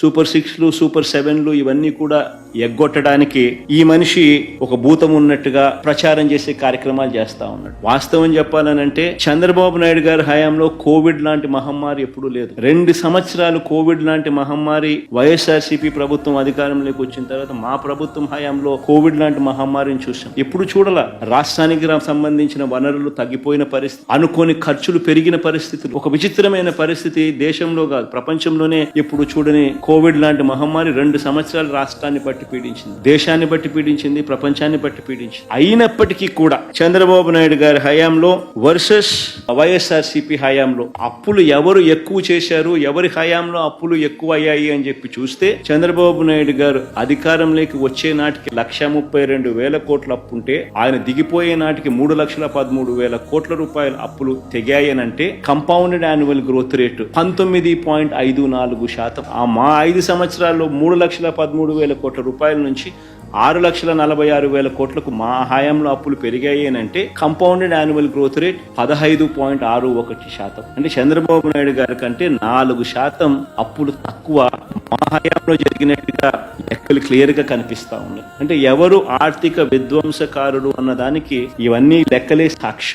Super 6లు super 7లు ఇవన్నీ కూడా ఎగ్గొట్టడానికి ఈ మనిషి ఒక భూతం ఉన్నట్టుగా ప్రచారం చేసే కార్యక్రమాలు చేస్తా ఉన్నాడు. వాస్తవం చెప్పాలనంటే చంద్రబాబు నాయుడు గారి హయాంలో కోవిడ్ లాంటి మహమ్మారి ఎప్పుడూ లేదు. 2 సంవత్సరాలు కోవిడ్ లాంటి మహమ్మారి వైఎస్ఆర్సీపీ ప్రభుత్వం అధికారంలోకి వచ్చిన తర్వాత మా ప్రభుత్వం హయాంలో కోవిడ్ లాంటి మహమ్మారిని చూసాం. ఎప్పుడు చూడాల రాష్ట్రానికి సంబంధించిన వనరులు తగ్గిపోయిన పరిస్థితి, అనుకోని ఖర్చులు పెరిగిన పరిస్థితులు, ఒక విచిత్రమైన పరిస్థితి దేశంలో కాదు ప్రపంచంలోనే ఎప్పుడు చూడని కోవిడ్ లాంటి మహమ్మారి 2 సంవత్సరాలు రాష్ట్రాన్ని బట్టి పీడించింది, దేశాన్ని బట్టి పీడించింది, ప్రపంచాన్ని బట్టి పీడించింది. అయినప్పటికీ కూడా చంద్రబాబు నాయుడు గారి హయాంలో వర్సెస్ వైఎస్ఆర్సీపీ హయాంలో అప్పులు ఎవరు ఎక్కువ చేశారు, ఎవరి హయాంలో అప్పులు ఎక్కువ అయ్యాయి అని చెప్పి చూస్తే చంద్రబాబు నాయుడు గారు అధికారంలోకి వచ్చే నాటికి 1,32,000 కోట్ల అప్పు ఉంటే ఆయన దిగిపోయే నాటికి 3,13,000 కోట్ల రూపాయల అప్పులు తెగాయనంటే కంపౌండెడ్ యాన్యువల్ గ్రోత్ రేటు 19.54%. మా 5 సంవత్సరాల్లో 3,13,000 కోట్ల రూపాయల నుంచి 6,46,000 కోట్లకు మా హయాంలో అప్పులు పెరిగాయి అంటే కంపౌండెడ్ యాన్యువల్ గ్రోత్ రేట్ 15.61%. అంటే చంద్రబాబు నాయుడు గారి కంటే 4% అప్పులు తక్కువ మా హయాంలో జరిగినట్టుగా లెక్కలు క్లియర్ గా కనిపిస్తా ఉన్నాయి. అంటే ఎవరు ఆర్థిక విధ్వంసకారుడు అన్నదానికి ఇవన్నీ లెక్కలే సాక్ష్యం.